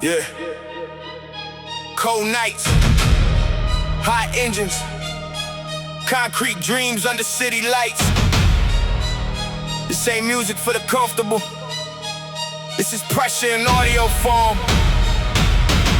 Yeah. Cold nights, hot engines, concrete dreams under city lights. This ain't music for the comfortable. This is pressure in audio form.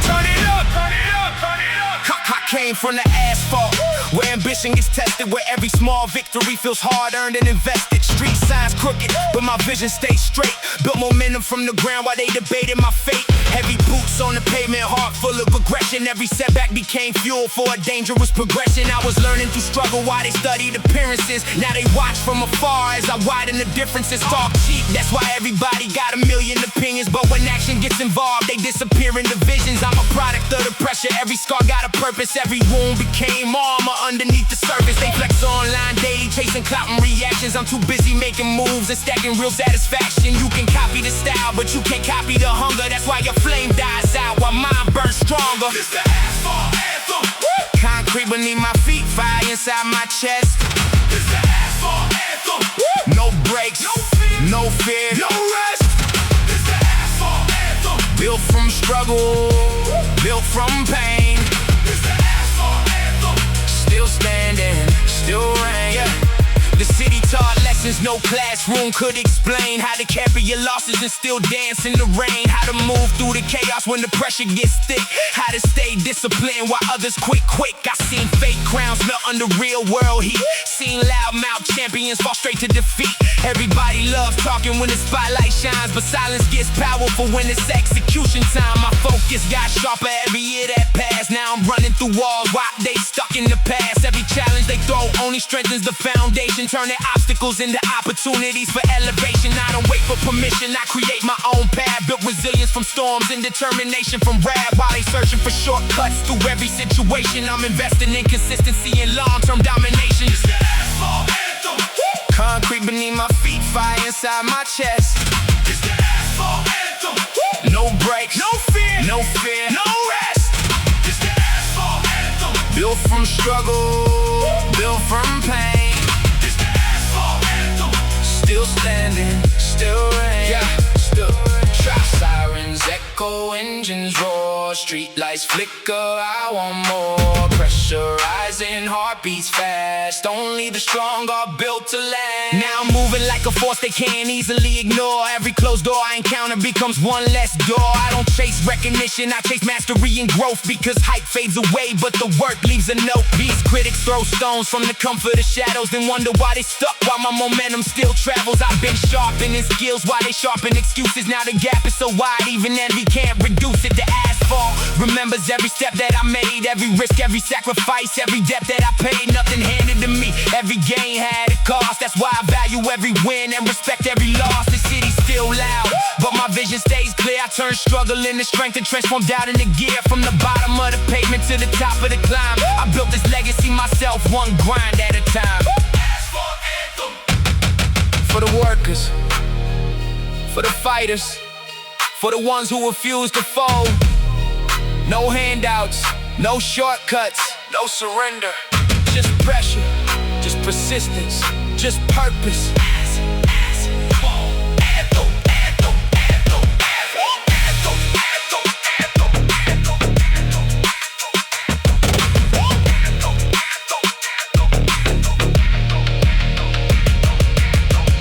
Turn it up, turn it up, turn it up. I came from the asphalt, where ambition gets tested, where every small victory feels hard-earned and invested. Street signs crooked, but my vision stays straight. Built momentum from the ground while they debated my fate. Heavy boots on the pavement, heart full of aggression. Every setback became fuel for a dangerous progression. I was learning through struggle while they studied appearances. Now they watch from afar as I widen the differences. Talk cheap, that's why everybody got a million opinions. But when action gets involved, they disappear in divisions. I'm a product of the pressure, every scar got a purpose. Every wound became armor underneath the surface. They flex online daily, chasing clout and reactions. I'm too busy making moves and stacking real satisfaction. You can copy the style, but you can't copy the hunger. That's why your flame dies out while mine burns stronger. It's the asphalt anthem. Concrete beneath my feet, fire inside my chest. It's the asphalt anthem. No brakes, No fear, no fear, no rest. It's the asphalt anthem. built from struggle, built from pain. It's the asphalt anthem. Still standing, still rain. Yeah. The city taught lessons no classroom could explain. How to carry your losses and still dance in the rain. How to move through the chaos when the pressure gets thick. How to stay disciplined while others quit quick. I seen fake crowns melt under real world heat. Seen loudmouth champions fall straight to defeat. Everybody loves talking when the spotlight shines, but silence gets powerful when it's execution time. My focus got sharper every year that passed. Now I'm running through walls while they stuck in the past. Every challenge they throw only strengthens the foundation, turning obstacles into opportunities for elevation. I don't wait for permission, I create my own path. Built resilience from storms and determination from rap. While they searching for shortcuts through every situation, I'm investing in consistency and long-term domination. It's the asphalt anthem. Concrete beneath my feet, fire inside my chest. It's the asphalt anthem. No brakes, No fear, no fear, no rest. It's the asphalt anthem. built from struggle, built from pain. It's the asphalt anthem. Still standing, still rain. Yeah, still rain. Trap sirens echo, engines roar, street lights flicker. I want more. Pressure rising, heartbeats fast. Only the strong are built to last. Now I'm moving like a force they can't easily ignore. Every closed door I encounter becomes one less door. I don't chase recognition, I chase mastery and growth. Because hype fades away, but the work leaves a note. These critics throw stones from the comfort of shadows, then wonder why they stuck while my momentum still travels. I've been sharpening skills while they sharpen excuses. Now the gap is so wide, even envy can't reduce it to asphalt. Remembers every step that I made, every risk, every sacrifice, every debt that I paid. Nothing handed to me, every gain had a cost. That's why I value every win and respect every loss. The city's still loud, but my vision stays clear. I turn struggle into strength and transform doubt into gear. From the bottom of the pavement to the top of the climb, I built this legacy myself, one grind at a time. Asphalt anthem. For the workers, for the fighters, for the ones who refuse to fold. No handouts, no shortcuts, no surrender. Just pressure, just persistence, just purpose. Asphalt anthem. Anthem. Anthem. Anthem. Anthem. Anthem.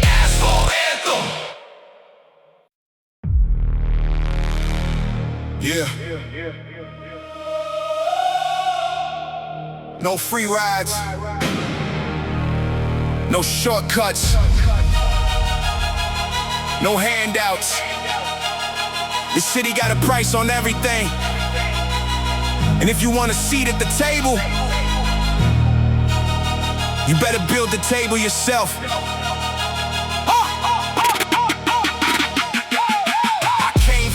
Asphalt anthem. Yeah. No free rides, no shortcuts, no handouts. This city got a price on everything. And if you want a seat at the table, you better build the table yourself.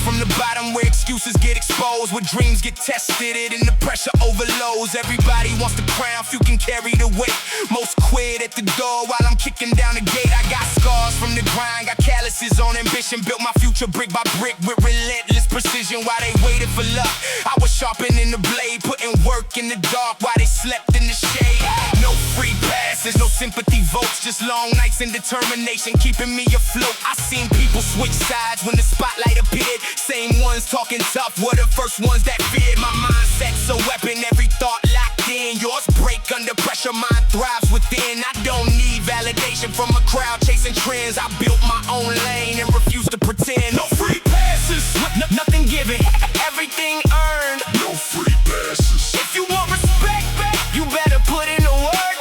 From the bottom where excuses get exposed, where dreams get tested and the pressure overloads. Everybody wants the crown, few can carry the weight. Most quit at the door while I'm kicking down the gate. I got scars from the grind, got calluses on ambition. Built my future brick by brick with relentless precision while they waited for luck. I was sharpening the blade, putting work in the dark while they slept in the shade. No free passes, no sympathy votes, just long nights and determination keeping me afloat. I seen people switch sides when the spotlight appeared. Same ones talking tough were the first ones that feared. My mindset's a weapon, every thought locked in. Yours break under pressure, mine thrives within. I don't need validation from a crowd chasing trends. I built my own lane and refuse to pretend. No free passes, nothing given, everything earned. No free passes. If you want respect, you better put in the work.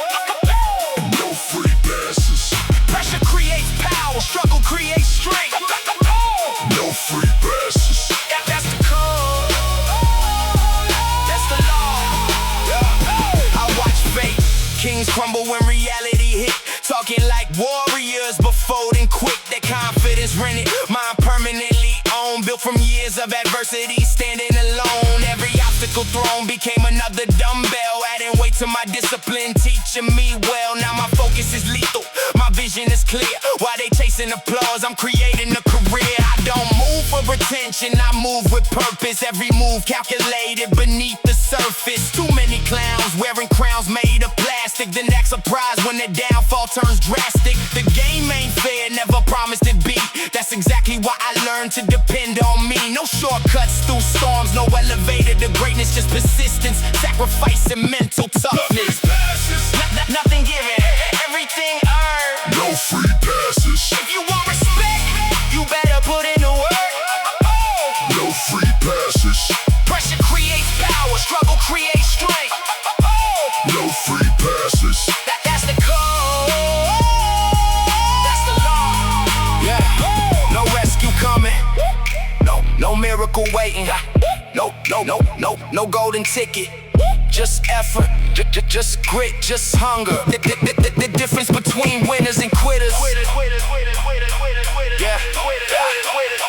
No free passes. Pressure creates power, struggle creates strength. No free passes. That's the code. That's the law. I watch fate, kings crumble when reality hit. Talking like warriors, but folding quick. Their confidence rented, mine permanently owned. Built from years of adversity, standing alone. Every obstacle thrown became another dumbbell. Adding weight to my discipline, teaching me well. Now my focus is lethal, my vision is clear. While they chasing applause, I'm creating a career. I don't move for pretension, I move with purpose. Every move calculated beneath the surface. Too many clowns wearing crowns made of plastic. The next surprise when the downfall turns drastic. The game ain't fair, never promised it be. That's exactly why I learned to depend on me. No shortcuts through storms, no elevator to greatness, just persistence, sacrifice and mental toughness. Nothing given, everything earned. No free passes. If you want respect, you better put in the work. No free passes. Pressure creates power, struggle creates strength. No free passes. That's the code. That's the law. Yeah. No rescue coming. No miracle waiting. No golden ticket. Just effort, just grit, just hunger. The difference between winners and quitters. Yeah.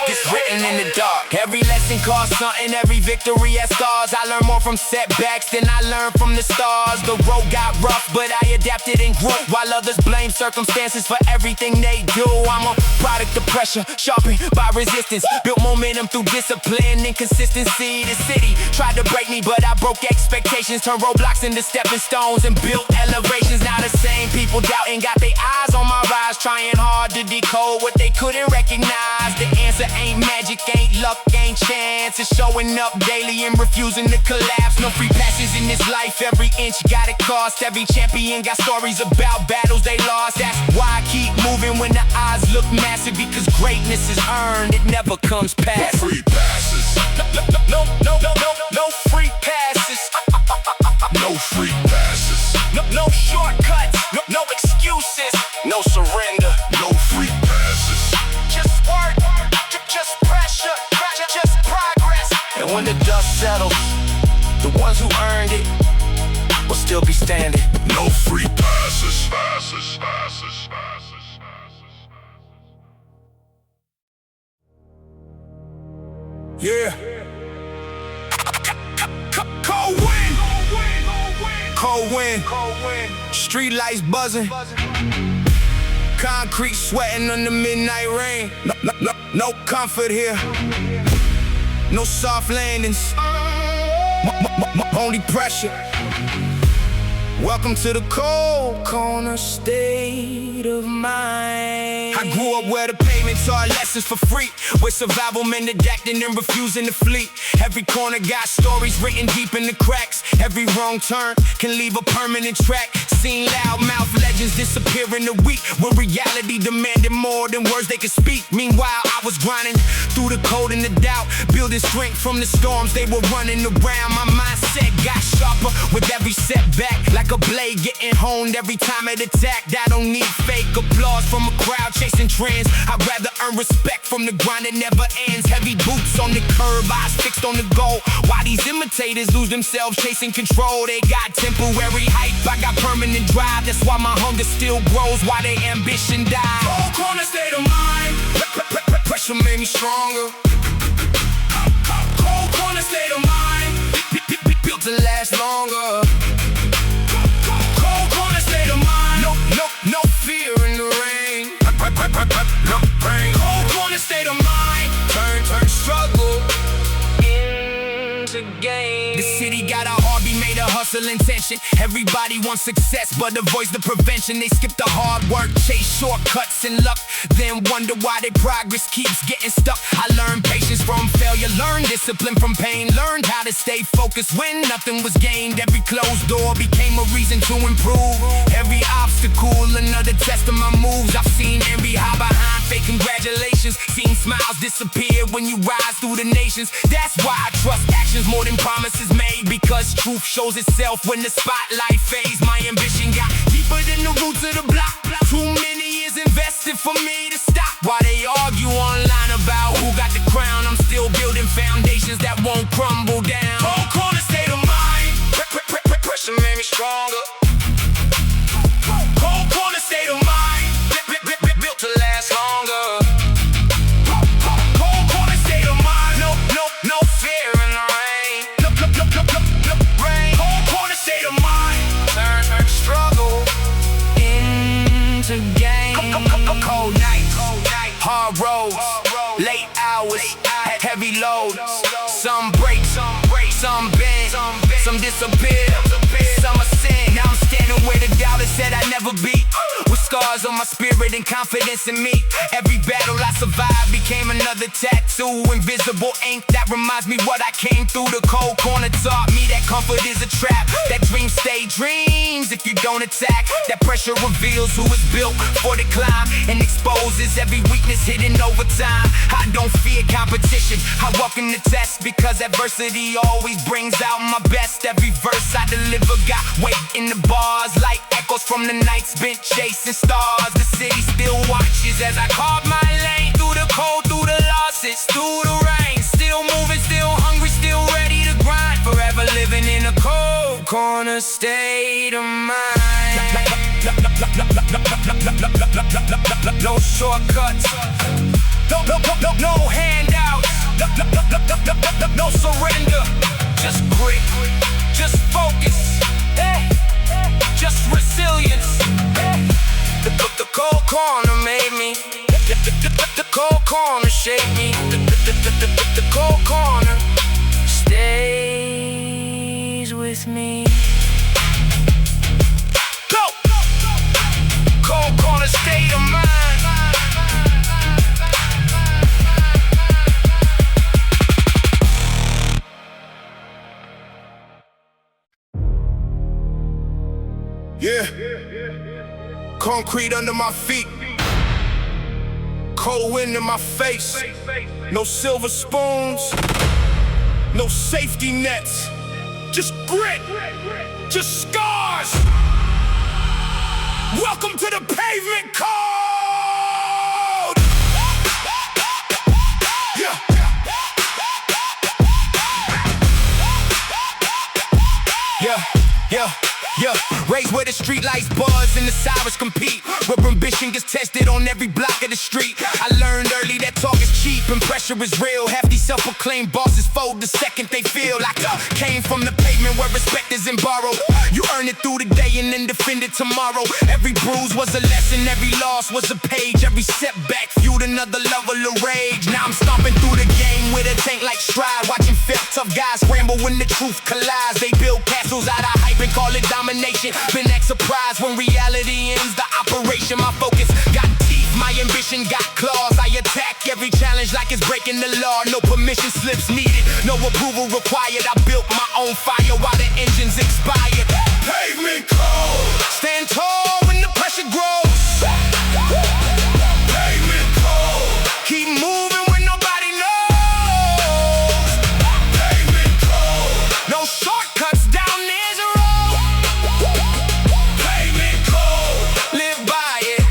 It's written in the dark. Every lesson costs something, every victory has scars. I learn more from setbacks than I learned from the stars. The road got rough, but I adapted and grew. While others blame circumstances for everything they do, I'm a product of pressure, sharpened by resistance. Built momentum through discipline and consistency. The city tried to break me, but I broke expectations. Turned roadblocks into stepping stones and built elevations. Now the same people doubting got their eyes on my rise, trying hard to decode what they couldn't recognize. The answer ain't magic, ain't luck, ain't chance. It's showing up daily and refusing to collapse. No free passes in this life, every inch got a cost. Every champion got stories about battles they lost. That's why I keep moving when the odds look massive, because greatness is earned, it never comes past. No free passes. No free passes. No free passes. No shortcuts, no excuses, no surrender. No free passes. Just work, just pressure, just progress. And when the dust settles, the ones who earned it will still be standing. No free passes. Yeah. Cold wind. Street lights buzzing. Concrete sweating under midnight rain. No comfort here. No soft landings. Only pressure. Welcome to the cold corner state of mind. I grew up where the pavement taught lessons for free, where survival meant adapting and refusing to flee. Every corner got stories written deep in the cracks. Every wrong turn can leave a permanent track. Seen loudmouth legends disappear in a week, when reality demanded more than words they could speak. Meanwhile, I was grinding through the cold and the doubt, building strength from the storms they were running around. My mindset got sharper with every setback, like a blade getting honed every time it attacked. I don't need fake applause from a crowd chasing trends. I'd rather earn respect from the grind that never ends. Heavy boots on the curb, eyes fixed on the goal. Why these imitators lose themselves chasing control? They got temporary hype, I got permanent drive. That's why my hunger still grows, why their ambition dies. Cold corner state of mind. Pressure made me stronger. Cold corner state of mind. Built to last longer. Cold corner state of mind. No fear in the rain. No pain. Cold corner state of mind. Turn struggle into gain. The city got a hobby, made a hustle intention. Everybody wants success, but avoids the prevention. They skip the hard work, chase shortcuts and luck, then wonder why their progress keeps getting stuck. I learned patience from failure, Learned discipline from pain, learned how to stay focused when nothing was gained. Every closed door became a reason to improve. Every obstacle, another test of my moves. I've seen envy hide behind fake congratulations, seen smiles disappear when you rise through the nations. That's why I trust actions more than promises made, because truth shows itself when the spotlight fades. My ambition got deeper than the roots of the block. Too many years invested for me to stop. While they argue online about who got the crown, I'm still building foundations that won't crumble down. Cold corner state of mind, pressure made me stronger. Cold corner state of mind, built to last longer. Cold corner state of mind, no fear in the rain. Rain. Cold corner state of mind, turn struggle into gain. Cold nights, hard roads, late hours, heavy load. Some break, some bend, some disappear, some are sin. Now I'm standing where the doubters said I'd never be, with scars on my spirit and confidence in me. Every battle I survived became another tattoo, invisible ink that reminds me what I came through. The cold corner taught me that comfort is a trap, that dreams stay dreams if you don't attack. That pressure reveals who is built for the climb and exposes every weakness hidden over time. I don't fear competition, I welcome the test, because adversity always brings out my best. Every verse I deliver got weight in the bars, like echoes from the night spent chasing stars. The city still watches as I carve my lane, through the cold, through the losses, through the rain. Still moving, still hungry, still ready to grind. Forever living in a cold corner state of mind. No shortcuts, no handouts, no surrender. Just grit, just focus, just resilience. The cold corner made me. The cold corner shaped me. The cold corner stays with me. Go! Cold corner state of mind. Yeah. Concrete under my feet, cold wind in my face. No silver spoons, no safety nets, just grit, just scars. Welcome to the pavement code. Yeah. Raised where the street lights buzz and the sirens compete, where ambition gets tested on every block of the street. I learned early that talk is cheap and pressure is real. Half these self-proclaimed bosses fold the second they feel like came from the pavement where respect isn't borrowed. You earn it through the day and then defend it tomorrow. Every bruise was a lesson, every loss was a page. Every setback fueled another level of rage. Now I'm stomping through the game with a tank like Stride, watching felt tough guys scramble when the truth collides. They build castles out of hype and call it domination. Been act surprised when reality ends the operation. My focus got teeth, my ambition got claws. I attack every challenge like it's breaking the law. No permission slips needed, no approval required. I built my own fire while the engines expired. Pavement cold, stand tall when the pressure grows. Pavement cold, keep moving when nobody knows. Pavement cold, no shortcuts down there's a road. Pavement cold, live by it,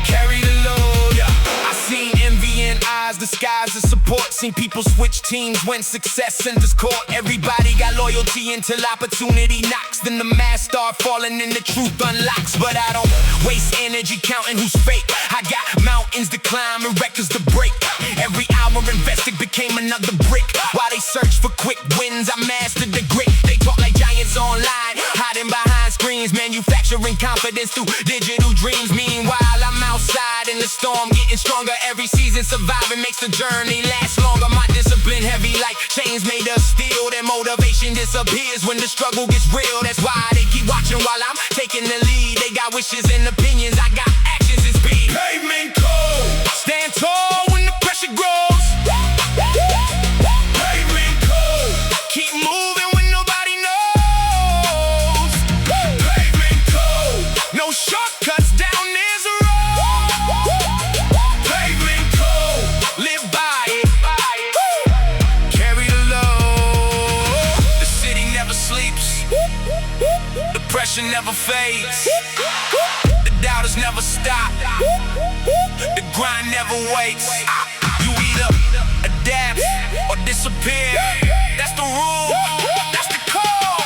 carry the load. I seen envy in eyes disguised as support. Seen people switch teams when success enters court. Everybody got loyalty until opportunity knocks. Then the mask start falling and the truth unlocks. But I don't waste energy counting who's fake. I got mountains to climb and records to break. Every hour invested became another brick. While they search for quick wins, I mastered the grit. They talk like giants online, hiding behind screens, manufacturing confidence through digital dreams. Meanwhile, I'm outside in the storm, getting stronger every season. Surviving makes the journey last longer. My discipline heavy like chains made of steel. Their motivation disappears when the struggle gets real. That's why they keep watching while I'm taking the lead. They got wishes and opinions, I got actions and speed. Pavement cold, stand tall when the pressure grows. devotion never fades. The doubters never stop. The grind never waits. You either adapt or disappear. That's the rule. That's the call.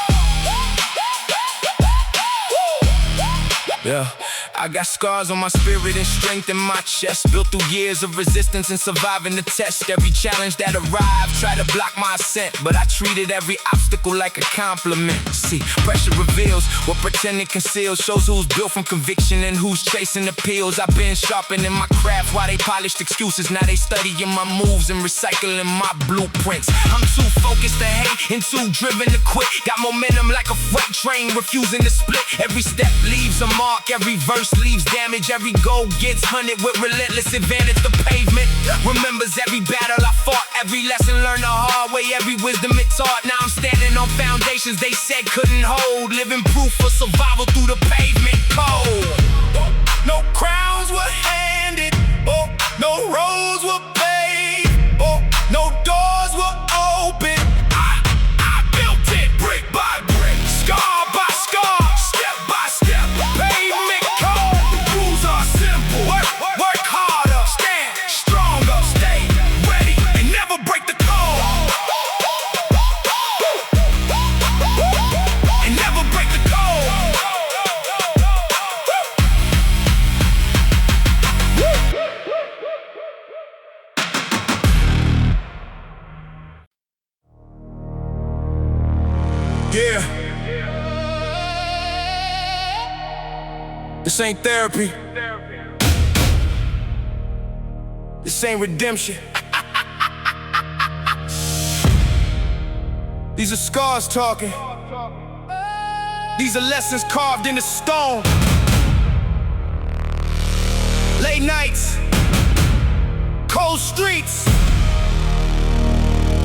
Yeah. I got scars on my spirit and strength in my chest, built through years of resistance and surviving the test. Every challenge that arrived tried to block my ascent, but I treated every obstacle like a compliment. See, pressure reveals what pretending conceals, shows who's built from conviction and who's chasing appeals. I've been sharpening my craft while they polished excuses. Now they studying my moves and recycling my blueprints. I'm too focused to hate and too driven to quit. Got momentum like a freight train, refusing to split. Every step leaves a mark, every verse leaves damage. Every goal gets hunted with relentless advantage. The pavement remembers every battle I fought, every lesson learned the hard way, every wisdom it taught. Now I'm standing on foundations they said couldn't hold, living proof for survival through the pavement code. No crowns were handed, no roads were paved, no doors were open. I built it brick by brick, scar by scar, step by step. Pavement code. The rules are simple. Work harder, stand stronger, stay ready, and never break the code. And never break the code. Yeah. This ain't therapy. This ain't redemption. These are scars talking. These are lessons carved into stone. Late nights, cold streets,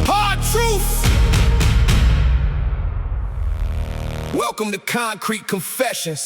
hard truths. Welcome to Concrete Confessions.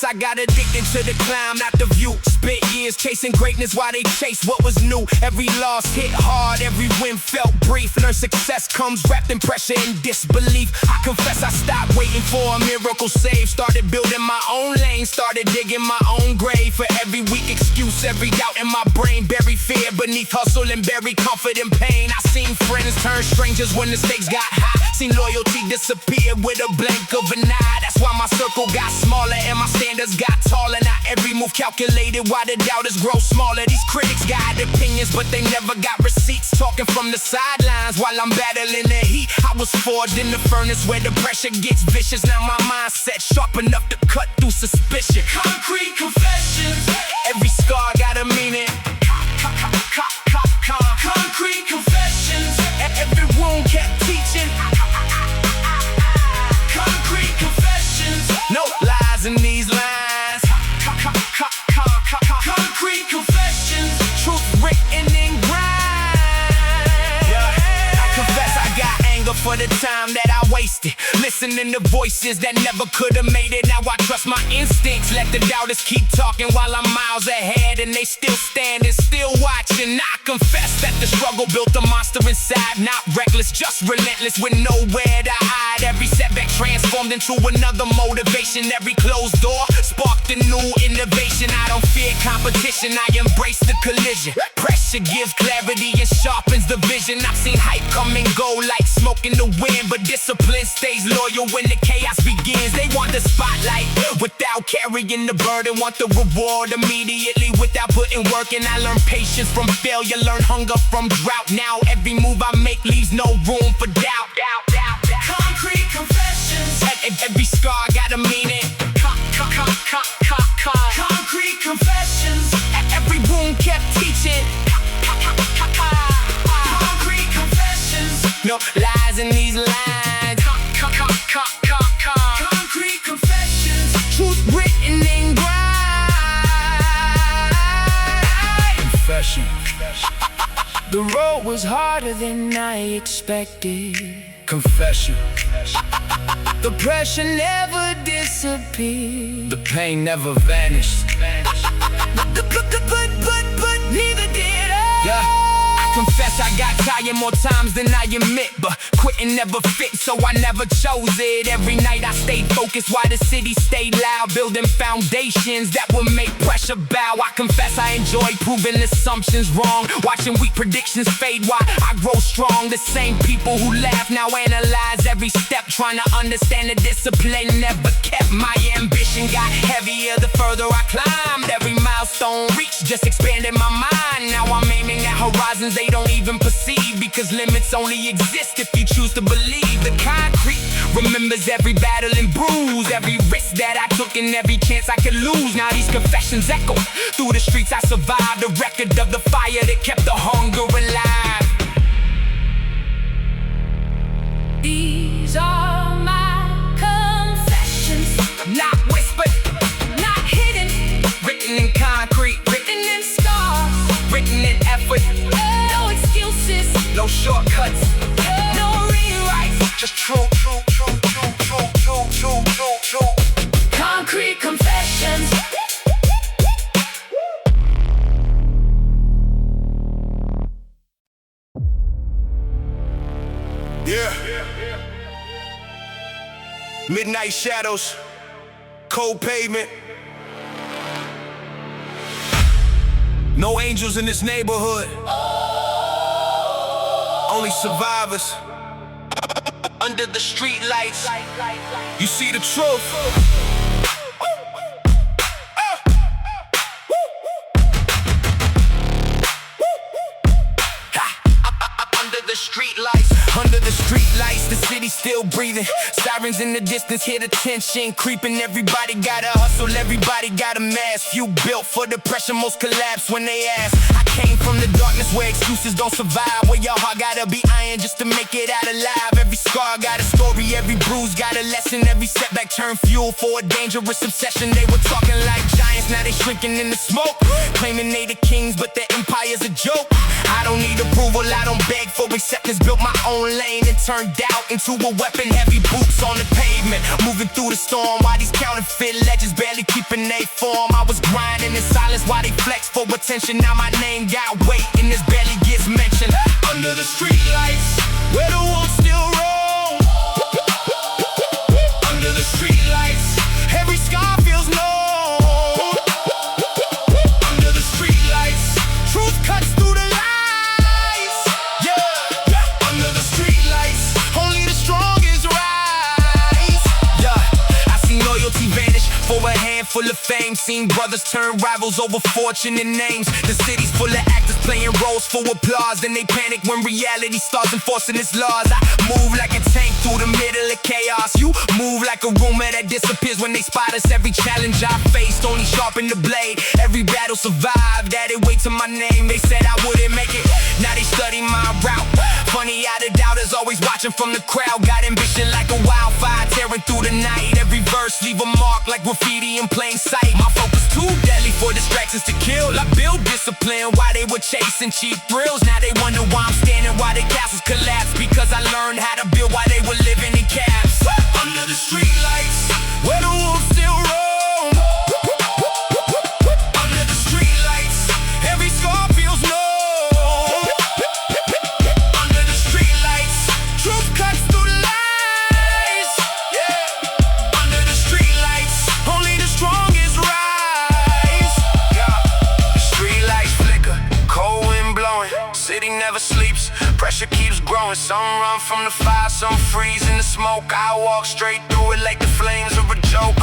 I got addicted to the climb, not the view. Spent years chasing greatness while they chase what was new. Every loss hit hard, every win felt brief. Learned success comes wrapped in pressure and disbelief. I confess I stopped waiting for a miracle save. Started building my own lane, started digging my own grave. For every weak excuse, every doubt in my brain. Bury fear beneath hustle and bury comfort in pain. I seen friends turn strangers when the stakes got high. Seen loyalty disappear with a blink of an eye. That's why my circle got smaller and my standards got taller. Now every move calculated while the doubters grow smaller. These critics got opinions but they never got receipts. Talking from the sidelines while I'm battling the heat. I was forged in the furnace where the pressure gets vicious. Now my mindset sharp enough to cut through suspicion. Concrete confessions. Every scar got a meaning. Concrete confessions. Every wound kept teaching. Concrete confessions. No lies in these lines. Concrete confessions. Truth written in grind. I confess I got anger for the time that I wasted, listening to voices that never could have made it. Now I trust my instincts. Let the doubters keep talking while I'm miles ahead, and they still standing, still watching. I confess that the struggle built a monster inside. Not reckless, just relentless with nowhere to hide. Every setback transformed into another motivation. Every closed door sparked a new innovation. I don't fear competition, I embrace the collision. Pressure gives clarity and sharpens the vision. I've seen hype come and go like smoke in the wind, but discipline stays loyal when the chaos begins. They want the spotlight without carrying the burden, want the reward immediately without putting work in. I learned patience from failure, learn hunger from drought. Now every move I make leaves no room for doubt. Concrete confessions. Every scar got a meaning. Concrete confessions. Every wound kept teaching. Concrete confessions. No lies in these lines. Concrete confessions. Truth written in grind. Confession. The road was harder than I expected. Confession. The pressure never disappeared. The pain never vanished. But confess I got tired more times than I admit, but quitting never fit, so I never chose it. Every night I stayed focused while the city stayed loud, building foundations that would make pressure bow. I confess I enjoy proving assumptions wrong, watching weak predictions fade while I grow strong. The same people who laugh now analyze every step, trying to understand the discipline never kept. My ambition got heavier the further I climbed. Every milestone reached just expanded my mind. Now I'm aiming at horizons they don't even perceive, because limits only exist if you choose to believe. The concrete remembers every battle and bruise, every risk that I took and every chance I could lose. Now these confessions echo through the streets. I survived, a record of the fire that kept the hunger alive. These are my confessions, not whispered, not hidden, written in concrete, written in scars, written in effort. No excuses, no shortcuts, no rewrites, just true. Concrete confessions. Yeah. Midnight shadows, cold pavement. No angels in this neighborhood, only survivors. Under the street lights, you see the truth. Under the street lights, the city's still breathing. Sirens in the distance, hear the tension creeping. Everybody gotta hustle, everybody got a mask. Few built for the pressure, most collapse when they ask. I came from the darkness where excuses don't survive, where your heart gotta be iron just to make it out alive. Every scar got a story, every bruise got a lesson. Every setback turned fuel for a dangerous obsession. They were talking like giants, now they shrinking in the smoke, claiming they the kings, but their empire's a joke. I don't need approval, I don't beg for acceptance. Built my own lane and turned doubt into a weapon. Heavy boots on the pavement, moving through the storm, while these counterfeit legends barely keeping their form. I was grinding in silence while they flex for attention. Now my name got weight and this barely gets mentioned. Under the street lights, where the wolves still roam. Under the street lights, every scar feels known. Under the street lights, truth cuts through the lies. Yeah, under the street lights, only the strongest rise. Yeah, I seen loyalty vanish for a handful of fame. Seen brothers turn rivals over fortune and names. The city's full of actors playing roles for applause, then they panic when reality starts enforcing its laws. I move like a tank through the middle of chaos. You move like a rumor that disappears when they spot us. Every challenge I faced only sharpened the blade. Every battle survived, added weight to my name. They said I wouldn't make it, now they study my route. Funny how the doubters always watching from the crowd. Got ambition like a wildfire tearing through the night. Every verse leave a mark like graffiti in plain sight. My focus too deadly for distractions to kill. I build discipline while they were chasing cheap thrills. Now they wonder why I'm standing while their castles collapse, because I learned how to build while they were living in cabs. Under the street lights, where the wolves still roam. Under the street lights, every scar feels known. Under the street lights, truth cuts through the lies. Yeah, under the street lights, only the strongest rise. Yeah, the street lights flicker, cold wind blowing, city never sleeps, pressure keeps growing. Some run from the fire, some freeze in the smoke. I walk straight through it like the flames of a joke.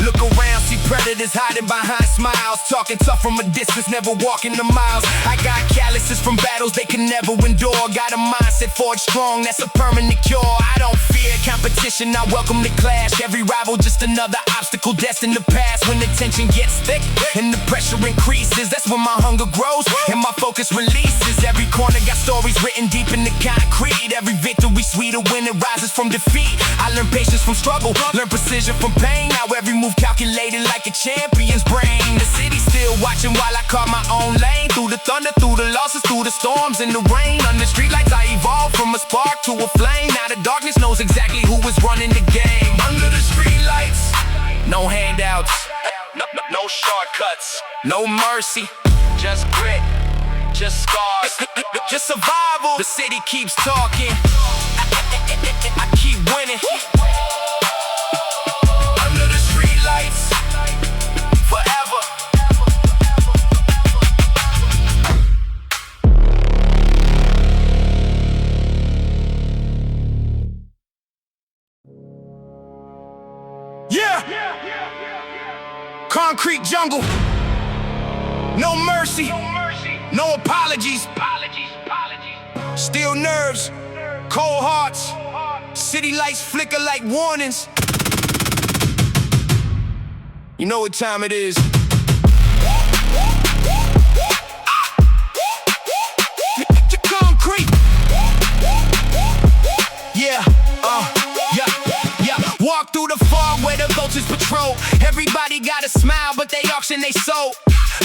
Look around, see predators hiding behind smiles, talking tough from a distance, never walking the miles. I got calluses from battles they can never endure. Got a mindset forged strong, that's a permanent cure. I don't fear competition, I welcome the clash. Every rival just another obstacle destined to pass. When the tension gets thick and the pressure increases, that's when my hunger grows and my focus releases. Every corner got stories written deep in the concrete. Every victory sweeter when it rises from defeat. I learn patience from struggle, learn precision from pain. Now every move calculated like a champion's brain. The city's still watching while I carve my own lane. Through the thunder, through the losses, through the storms and the rain. Under streetlights I evolved from a spark to a flame. Now the darkness knows exactly who is running the game. Under the streetlights, no handouts, no shortcuts, no mercy, just grit, just scars, just survival. The city keeps talking, I keep winning. Under the street lights, forever. Yeah! Concrete jungle. No mercy. No apologies. Steel nerves. Cold hearts. City lights flicker like warnings. You know what time it is. Concrete. Yeah. Walk through the fog where the vultures patrol. Everybody got a smile, but they auction they soul.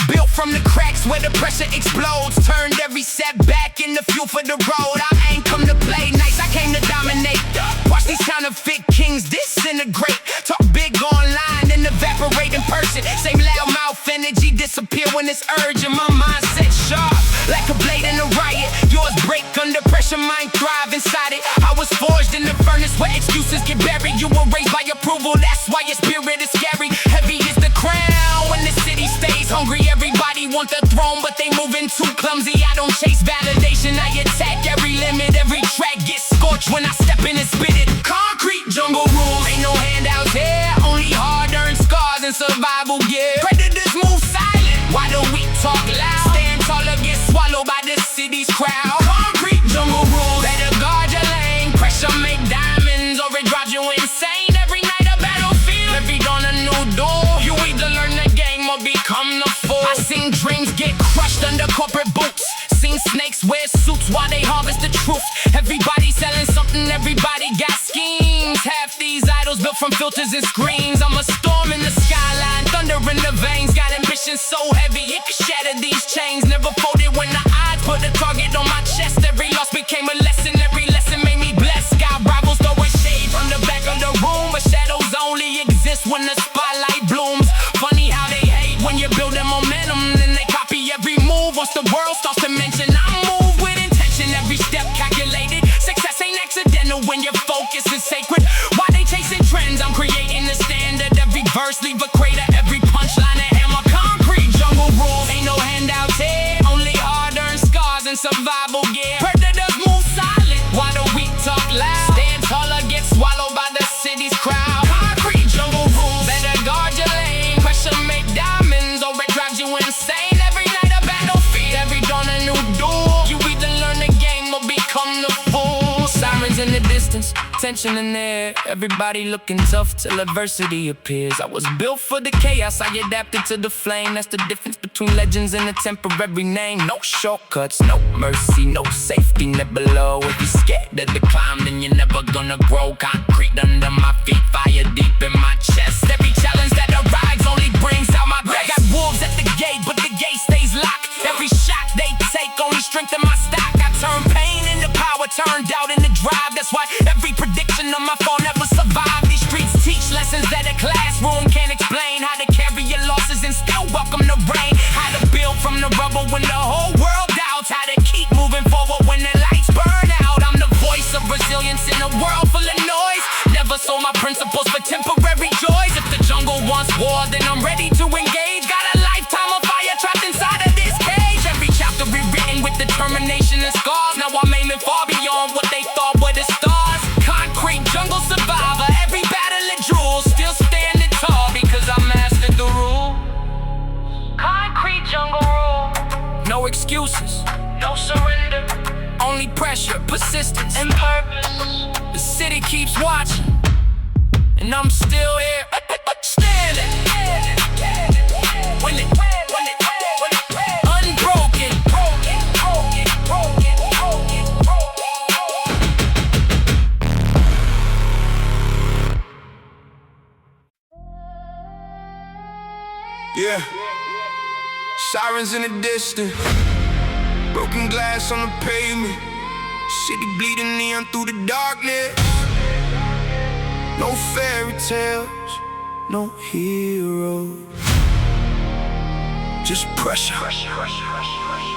Built from the cracks where the pressure explodes. Turned every setback into fuel for the road. I ain't come to play nice, I came to dominate. Watch these counterfeit kings disintegrate. Talk big online and evaporate in person. Same loudmouth energy disappear when it's urgent. My mindset sharp, like a blade in a riot. Yours break under pressure, mine thrive inside it. I was forged in the furnace where excuses get buried. You were raised by approval, that's why your spirit is scary. Heavy is the crown when the city stays hungry. Everybody want the throne, but they moving too clumsy. I don't chase validation, I attack every limit. Every track gets scorched when I step in and spit it. Concrete jungle rules, ain't no handouts here. Only hard-earned scars and survival gear. Predators move silent, why the weak talk loud? Stand taller, get swallowed by the city's crowd. Concrete jungle rules, better guard your lane. Pressure make diamonds or it drives you insane. Every night a battlefield, every dawn a new door. You either learn the game or become the fool. I seen dreams get crushed under corporate boots. Seen snakes wear suits while they harvest the truth. Everybody selling something, everybody got schemes. Half these idols built from filters and screens. I'm a storm in the skyline, thunder in the veins. Got ambition so heavy it could shatter these chains. Never folded when the odds put a target on my chest. Every loss became a lesson, every lesson made me blessed. Got rivals throwing shade from the back of the room, but shadows only exist when the spotlight blooms. Funny how they hate when you're building momentum, and they copy every move. Once the world starts to mention, I move with intention, every step calculated. Success ain't accidental when your focus is sacred. Why they chasing trends? I'm creating the standard. Every verse leave a crater, every punchline a hammer. Concrete jungle rules, ain't no handouts here. Only hard-earned scars and survival gear. Predators move silent, while the weak talk loud. Stand taller, get swallowed by the city's crowd. Concrete jungle rules, better guard your lane. Pressure make diamonds or it drives you insane. Every night a battlefield, every dawn a new duel. You either learn the game or become the fool. Sirens in the distance, tension in the air. Everybody looking tough till adversity appears. I was built for the chaos, I adapted to the flame. That's the difference between legends and a temporary name. No shortcuts, no mercy, no safety net below. If you're scared of the climb, then you're never gonna grow. Concrete under my feet, fire deep in my chest. Every challenge that arrives only brings out my best. Got wolves at the gate, but the gate stays locked. Every shot they take only strengthen my stock. I turn pain into power, turned doubt into drive. That's why every prediction on my phone never survived. These streets teach lessons that a classroom can't explain. How to carry your losses and still welcome the rain. How to build from the rubble when the whole world doubts. How to keep moving forward when the lights burn out. I'm the voice of resilience in a world full of noise. Never sold my principles for temporary joys. If the jungle wants war, then I'm ready to engage. Got a lifetime of fire trapped inside of this cage. Every chapter rewritten with determination and scars. Now I'm aiming far beyond what they thought were the stars. Concrete jungle survivor, every battle a jewel. Still standing tall because I mastered the rule. Concrete jungle rule. No excuses, no surrender. Only pressure, persistence, and purpose. The city keeps watching, and I'm still here, standing. When it unbroken. Yeah. Sirens in the distance, broken glass on the pavement. City bleeding neon through the darkness. No fairy tales, no heroes, just pressure.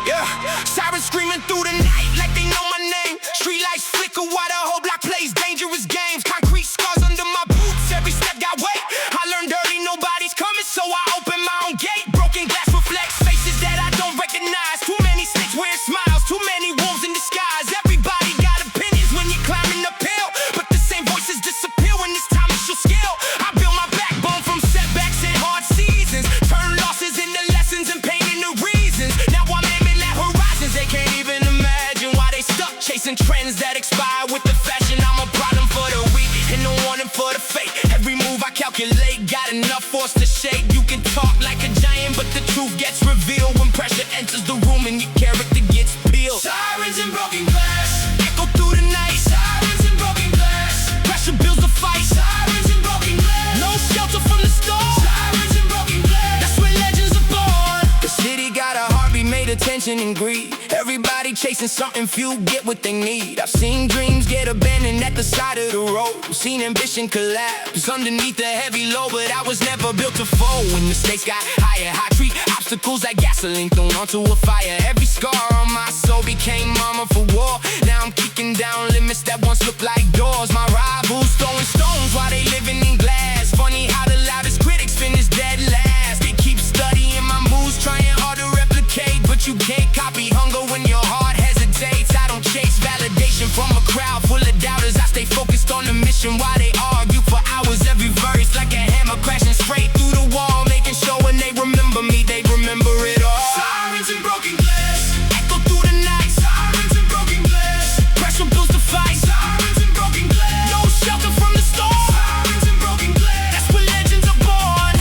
Yeah, sirens screaming through the night like they know my name. Street lights flicker while the whole block plays dangerous games. Concrete scars under my boots, every step got weight. I learned early nobody's coming, so I open my own gate. Broken glass reflects faces that I don't recognize. Too many snakes wearing smiles, too many wolves in disguise. Everybody got opinions when you're climbing uphill, but the same voices disappear when it's time to show skill. I built my backbone from setbacks and hard seasons, turn losses into lessons and pain into reasons. Now I'm aiming at horizons they can't even imagine. Why they stuck chasing trends that expire with the fashion. I'm a problem for the weak and no warning for the fake. Every move I calculate got enough force to shake. You can talk like a giant, but the truth gets revealed when pressure enters the room and your character gets peeled. Sirens and broken glass echo through the night. Sirens and broken glass, pressure builds the fight. Sirens and broken glass, no shelter from the storm. Sirens and broken glass, that's where legends are born. The city got a heartbeat made of tension and greed. Everybody chasing something, few get what they need. I've seen dreams get abandoned at the side of the road, seen ambition collapse underneath the heavy load. But I was never built to fold. When the stakes got higher, I treat obstacles like gasoline thrown onto a fire. Every scar on my soul became armor for war. Now I'm kicking down limits that once looked like doors. My rivals throwing stones while they living in glass. Funny how the loudest critics finish dead last. They keep studying my moves, trying hard to replicate, but you can't copy hunger when your heart hesitates. I don't chase validation from a crowd full of doubters. I stay focused on the mission while they argue for hours. Every verse like a hammer crashing straight through the wall, making sure when they remember me, they remember it all. Sirens and broken glass echo through the night. Sirens and broken glass, pressure builds the fight. Sirens and broken glass, no shelter from the storm. Sirens and broken glass, that's where legends are born.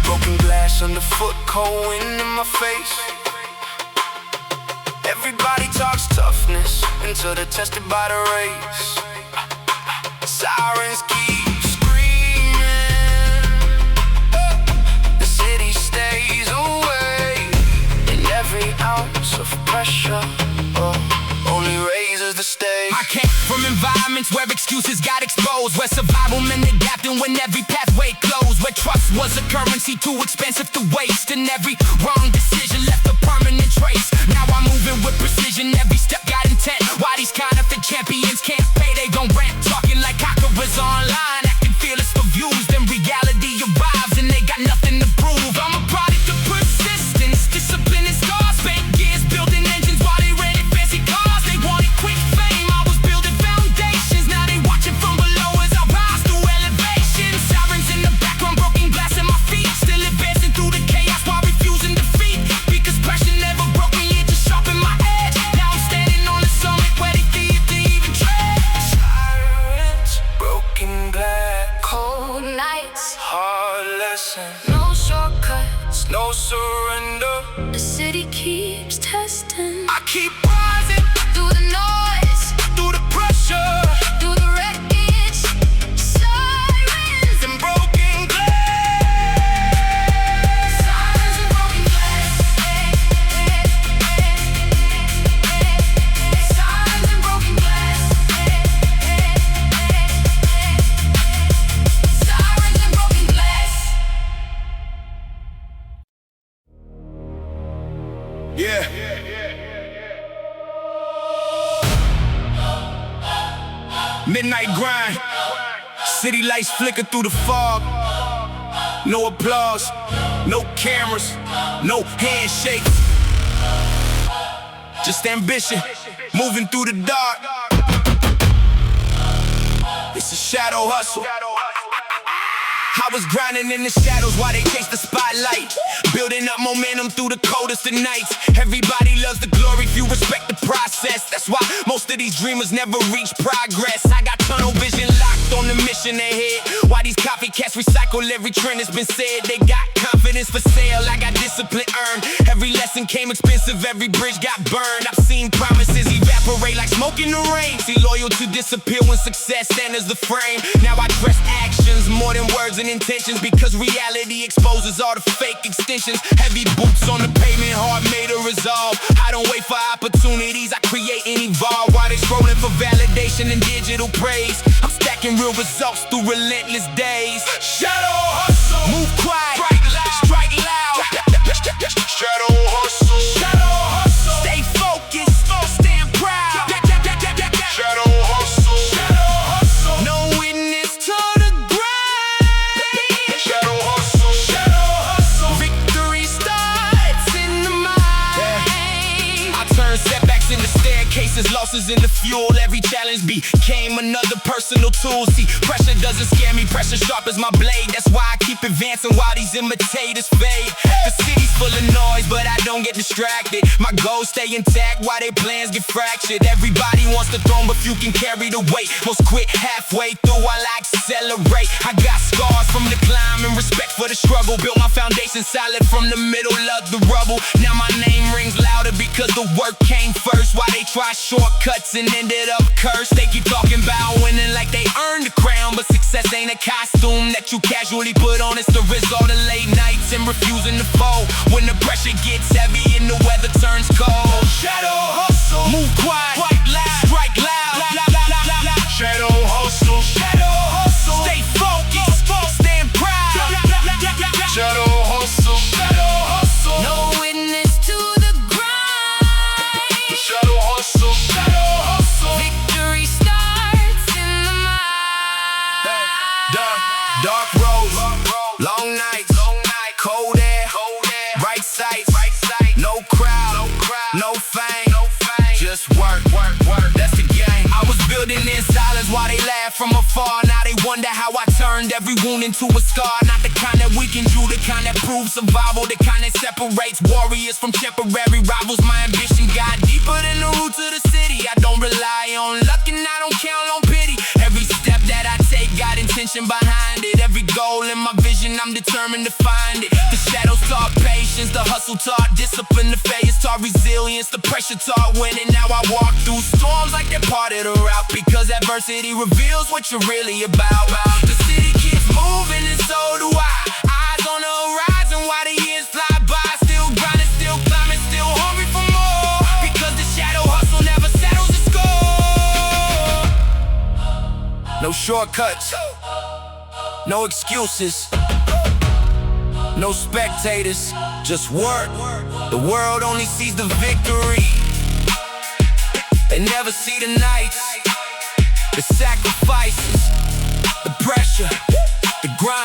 Broken glass underfoot, cold wind in my face. Everybody talks toughness until they're tested by the race. Sirens keep screaming, the city stays away, and every ounce of pressure only raises the stakes. I came from environments where excuses got exposed, where survival meant adapting when every pathway closed, where trust was a currency too expensive to waste, and every wrong decision left a permanent trace. Now I'm moving with precision, every step got intent. Why these counterfeit champions can't pay, they gon' rant, talking like conquerors online, acting fearless for views. Then reality arrives and they got nothing to prove. I'm a product of persistence, discipline and scars. Spent years building engines while they rented fancy cars. They wanted quick fame, I was building foundations. Now they watching from below as I rise through elevation. Sirens in the background, broken glass at my feet, still advancing through the chaos while refusing defeat. Because pressure never broke me, it just sharpened my edge. Now I'm standing on the summit where they fear to even tread. Sirens, broken glass, Cold nights, hard lessons, no shortcuts. no surrender. The city keeps testing. I keep rising Through the noise, through the pressure through the wreckage. Sirens, and broken glass. sirens and broken glass. Sirens and broken glass. Sirens and broken glass. Yeah. Midnight grind. City lights flicker through the fog. No applause, no cameras, no handshakes. Just ambition, moving through the dark. It's a shadow hustle. I was grinding in the shadows while they chase the spotlight, building up momentum through the coldest of nights. Everybody loves the glory, few respect the process. That's why most of these dreamers never reach progress. I got tunnel vision locked on the mission ahead. Why these copycats recycle every trend that's been said. They got confidence for sale, I got discipline earned. Every lesson came expensive, every bridge got burned. I've seen promises evaporate like smoke in the rain. See loyalty disappear when success enters the frame. Now I dress actions more than words and intentions, because reality exposes all the fake extensions. Heavy boots on the pavement, hard made to resolve. I don't wait for opportunities, I create and evolve. While they scrolling for validation and digital praise, I'm stacking real results through relentless days. Shadow hustle, move quiet, strike loud. Shadow hustle, shadow hustle. successes, losses in the fuel. Every challenge became another personal tool. See, pressure doesn't scare me, pressure sharpens my blade. That's why I keep advancing while these imitators fade. The city's full of noise, but I don't get distracted. My goals stay intact while their plans get fractured. Everybody wants the throne, but few can carry the weight. Most quit halfway through while I accelerate. I got scars from the climb and respect for the struggle. Built my foundation solid from the middle of the rubble. Now my name rings louder because the work came first. While they try shortcuts and ended up cursed. They keep talking about winning like they earned the crown, but success ain't a costume that you casually put on. It's the result of late nights and refusing to fold. When the pressure gets heavy and the weather turns cold. Shadow hustle, move quiet, quite loud, strike loud. Shadow hustle, Shadow hustle, stay focused, stand proud. shadow hustle, Shadow hustle, No witness to the grind. shadow hustle, shadow hustle. Victory starts in the mind. Dark roads, long nights, cold air, bright sights, no crowd, no fame, just work. That's the game. I was building in silence while they laugh from afar. Now they wonder how I turned every wound into a scar. Not the kind that weakens you, the kind that proves survival, the kind that separates warriors from temporary rivals. My ambition got deeper than the roots of the city. I don't rely on luck and I don't count on pity. Every step that I take got intention behind it. Every goal in my vision, I'm determined to find it. The shadows taught patience, the hustle taught discipline, the failures taught resilience, the pressure taught winning. Now I walk through storms like they're part of the route, because adversity reveals what you're really about. The city keeps moving and so do I. Eyes on the horizon while the years fly by. Still grinding, still climbing, still hungry for more, because the shadow hustle never settles the score. No shortcuts, no excuses, no spectators, just work. The world only sees the victory, they never see the nights, the sacrifices, the pressure, the grind.